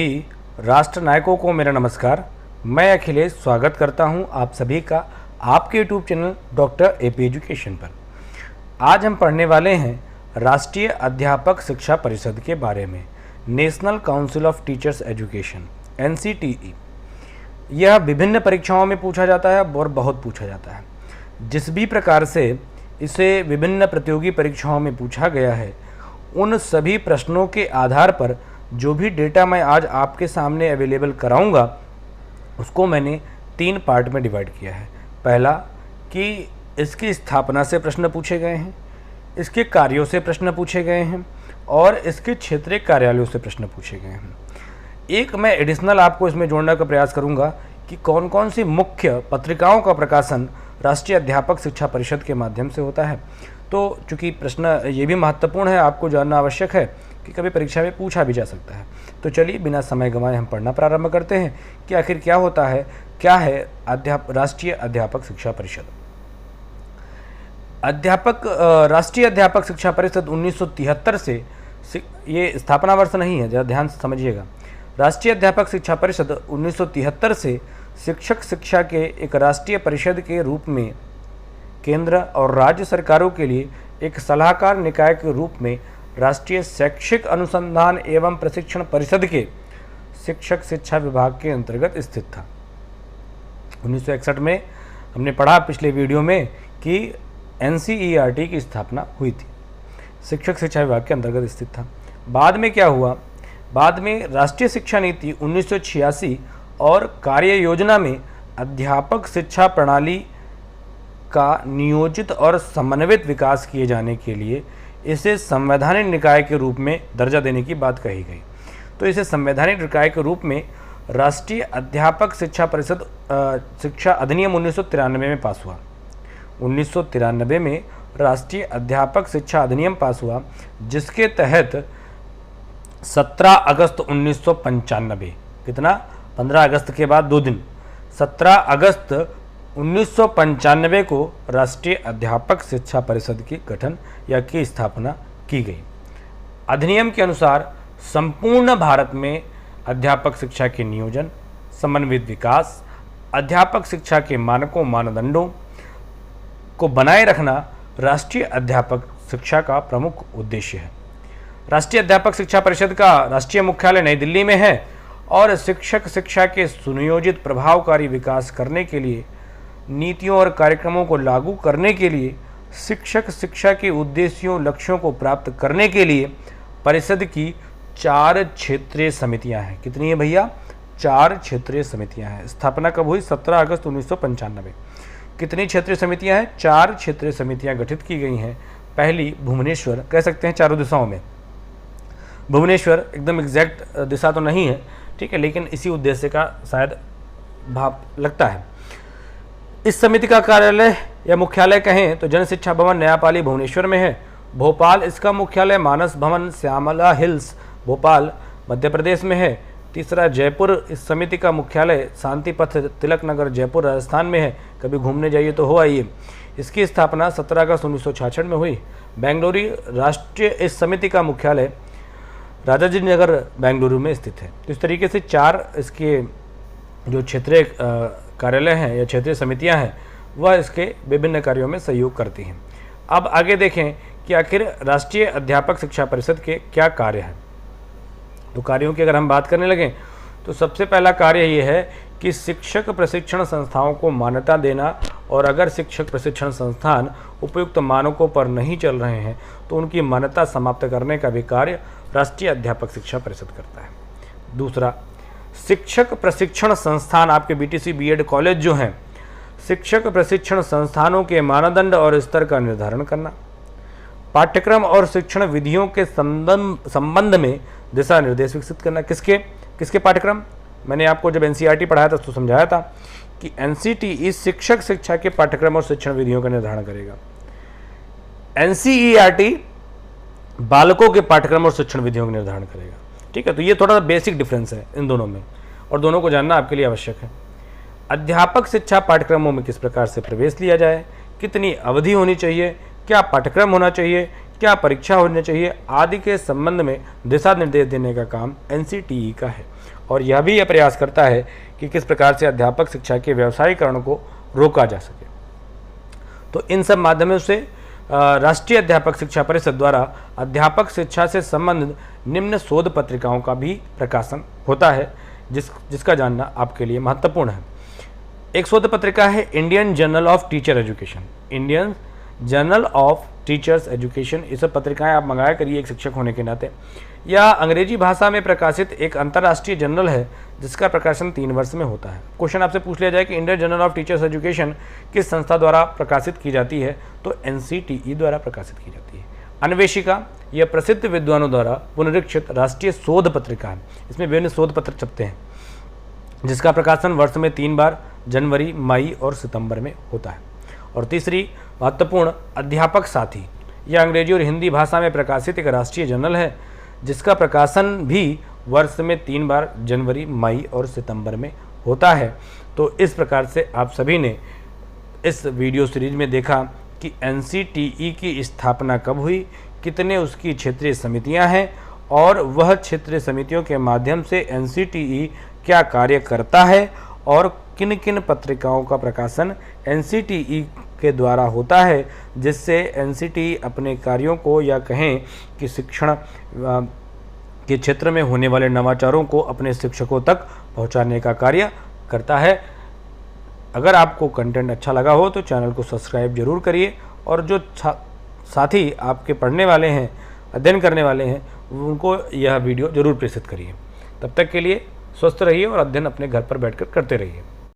सभी राष्ट्र नायकों को मेरा नमस्कार। मैं अखिलेश स्वागत करता हूं आप सभी का आपके YouTube channel doctor AP education पर। आज हम पढ़ने वाले हैं राष्ट्रीय अध्यापक शिक्षा परिषद के बारे में, national council of teachers education NCTE। यह विभिन्न परीक्षाओं में पूछा जाता है और बहुत पूछा जाता है। जिस भी प्रकार से इसे विभिन्न प्रतियोगी परीक्षाओं में पूछा गया है, उन सभी प्रश्नों के आधार पर जो भी डेटा मैं आज आपके सामने अवेलेबल कराऊंगा उसको मैंने 3 पार्ट में डिवाइड किया है। पहला कि इसकी स्थापना से प्रश्न पूछे गए हैं, इसके कार्यों से प्रश्न पूछे गए हैं और इसके क्षेत्रीय कार्यालयों से प्रश्न पूछे गए हैं। एक मैं एडिशनल आपको इसमें जोड़ने का प्रयास करूंगा कि कौन कौन सी मुख्य पत्रिकाओं का प्रकाशन राष्ट्रीय अध्यापक शिक्षा परिषद के माध्यम से होता है। तो चूँकि प्रश्न ये भी महत्वपूर्ण है, आपको जानना आवश्यक है कि कभी परीक्षा में पूछा भी जा सकता है। तो चलिए बिना समय गंवाए हम पढ़ना प्रारंभ करते हैं कि आखिर क्या होता है, क्या है राष्ट्रीय अध्यापक शिक्षा परिषद। राष्ट्रीय अध्यापक शिक्षा परिषद 1973 से, ये स्थापना वर्ष नहीं है, ज़रा ध्यान से समझिएगा। राष्ट्रीय अध्यापक शिक्षा परिषद 1973 से शिक्षक शिक्षा के एक राष्ट्रीय परिषद के रूप में केंद्र और राज्य सरकारों के लिए एक सलाहकार निकाय के रूप में राष्ट्रीय शैक्षिक अनुसंधान एवं प्रशिक्षण परिषद के शिक्षक शिक्षा विभाग के अंतर्गत स्थित था। 1961 में हमने पढ़ा पिछले वीडियो में कि NCERT की स्थापना हुई थी, शिक्षक शिक्षा विभाग के अंतर्गत स्थित था। बाद में क्या हुआ, बाद में राष्ट्रीय शिक्षा नीति 1986 और कार्य योजना में अध्यापक शिक्षा प्रणाली का नियोजित और समन्वित विकास किए जाने के लिए इसे संवैधानिक निकाय के रूप में दर्जा देने की बात कही गई। तो इसे संवैधानिक निकाय के रूप में राष्ट्रीय अध्यापक शिक्षा परिषद शिक्षा अधिनियम 1993 में पास हुआ। 1993 में राष्ट्रीय अध्यापक शिक्षा अधिनियम पास हुआ, जिसके तहत 17 अगस्त 1995, कितना 15 अगस्त के बाद 2 दिन, 17 अगस्त 1995 को राष्ट्रीय अध्यापक शिक्षा परिषद की गठन या की स्थापना की गई। अधिनियम के अनुसार संपूर्ण भारत में अध्यापक शिक्षा के नियोजन, समन्वित विकास, अध्यापक शिक्षा के मानकों मानदंडों को बनाए रखना राष्ट्रीय अध्यापक शिक्षा का प्रमुख उद्देश्य है। राष्ट्रीय अध्यापक शिक्षा परिषद का राष्ट्रीय मुख्यालय नई दिल्ली में है और शिक्षक शिक्षा के सुनियोजित प्रभावकारी विकास करने के लिए, नीतियों और कार्यक्रमों को लागू करने के लिए, शिक्षक शिक्षा के उद्देश्यों लक्ष्यों को प्राप्त करने के लिए परिषद की 4 क्षेत्रीय समितियां हैं। कितनी है भैया? 4 क्षेत्रीय समितियां हैं। स्थापना कब हुई? 17 अगस्त 1995। कितनी क्षेत्रीय समितियां हैं? 4 क्षेत्रीय समितियां गठित की गई हैं। पहली भुवनेश्वर, कह सकते हैं चारों दिशाओं में। भुवनेश्वर एकदम एग्जैक्ट दिशा तो नहीं है, ठीक है, लेकिन इसी उद्देश्य का शायद भाव लगता है। इस समिति का कार्यालय या मुख्यालय कहें तो जन शिक्षा भवन नयापाली भुवनेश्वर में है। भोपाल इसका मुख्यालय मानस भवन श्यामला हिल्स भोपाल मध्य प्रदेश में है। तीसरा जयपुर, इस समिति का मुख्यालय शांति पथ तिलक नगर जयपुर राजस्थान में है। कभी घूमने जाइए तो हो आइए। इसकी स्थापना 17 अगस्त 1966 में हुई। बेंगलुरु राष्ट्रीय इस समिति का मुख्यालय राजाजी नगर बेंगलुरु में स्थित है। तो इस तरीके से 4 इसके जो क्षेत्रीय कार्यालय हैं या क्षेत्रीय समितियां हैं वह इसके विभिन्न कार्यों में सहयोग करती हैं। अब आगे देखें कि आखिर राष्ट्रीय अध्यापक शिक्षा परिषद के क्या कार्य हैं। तो कार्यों की अगर हम बात करने लगें तो सबसे पहला कार्य ये है कि शिक्षक प्रशिक्षण संस्थाओं को मान्यता देना, और अगर शिक्षक प्रशिक्षण संस्थान उपयुक्त मानकों पर नहीं चल रहे हैं तो उनकी मान्यता समाप्त करने का भी कार्य राष्ट्रीय अध्यापक शिक्षा परिषद करता है। दूसरा, शिक्षक प्रशिक्षण संस्थान, आपके BTC BEd कॉलेज जो हैं, शिक्षक प्रशिक्षण संस्थानों के मानदंड और स्तर का निर्धारण करना, पाठ्यक्रम और शिक्षण विधियों के संबंध में दिशा निर्देश विकसित करना। किसके पाठ्यक्रम? मैंने आपको जब NCERT पढ़ाया था तो समझाया था कि NCTE शिक्षक शिक्षा के पाठ्यक्रम और शिक्षण विधियों का निर्धारण करेगा। NCERT बालकों के पाठ्यक्रम और शिक्षण विधियों का निर्धारण करेगा। ठीक है, तो ये थोड़ा बेसिक डिफरेंस है इन दोनों में और दोनों को जानना आपके लिए आवश्यक है। अध्यापक शिक्षा पाठ्यक्रमों में किस प्रकार से प्रवेश लिया जाए, कितनी अवधि होनी चाहिए, क्या पाठ्यक्रम होना चाहिए, क्या परीक्षा होनी चाहिए आदि के संबंध में दिशा निर्देश देने का काम NCTE का है। और यह भी यह प्रयास करता है कि किस प्रकार से अध्यापक शिक्षा के व्यवसायीकरण को रोका जा सके। तो इन सब माध्यमों से राष्ट्रीय अध्यापक शिक्षा परिषद द्वारा अध्यापक शिक्षा से संबंधित निम्न शोध पत्रिकाओं का भी प्रकाशन होता है, जिसका जानना आपके लिए महत्वपूर्ण है। एक शोध पत्रिका है Indian journal of teacher education, Indian journal of teachers education. ये सब पत्रिकाएं आप मंगाया करिए एक शिक्षक होने के नाते। यह अंग्रेजी भाषा में प्रकाशित एक अंतर्राष्ट्रीय जर्नल है जिसका प्रकाशन 3 वर्ष में होता है। क्वेश्चन आपसे पूछ लिया जाए कि Indian journal of teachers education किस संस्था द्वारा प्रकाशित की जाती है, तो NCTE द्वारा प्रकाशित की जाती है। अन्वेषिका यह प्रसिद्ध विद्वानों द्वारा पुनरीक्षित राष्ट्रीय शोध पत्रिका है। इसमें विभिन्न शोध पत्र छपते हैं जिसका प्रकाशन वर्ष में 3 बार जनवरी, मई और सितंबर में होता है। और तीसरी महत्वपूर्ण अध्यापक साथी, यह अंग्रेजी और हिंदी भाषा में प्रकाशित एक राष्ट्रीय जर्नल है जिसका प्रकाशन भी वर्ष में 3 बार जनवरी, मई और सितंबर में होता है। तो इस प्रकार से आप सभी ने इस वीडियो सीरीज में देखा कि NCTE की स्थापना कब हुई, कितने उसकी क्षेत्रीय समितियां हैं और वह क्षेत्रीय समितियों के माध्यम से NCTE क्या कार्य करता है और किन किन पत्रिकाओं का प्रकाशन NCTE के द्वारा होता है, जिससे NCTE अपने कार्यों को या कहें कि शिक्षण के क्षेत्र में होने वाले नवाचारों को अपने शिक्षकों तक पहुंचाने का कार्य करता है। अगर आपको कंटेंट अच्छा लगा हो तो चैनल को सब्सक्राइब जरूर करिए और जो साथी आपके पढ़ने वाले हैं, अध्ययन करने वाले हैं, उनको यह वीडियो जरूर प्रेषित करिए। तब तक के लिए स्वस्थ रहिए और अध्ययन अपने घर पर बैठकर करते रहिए।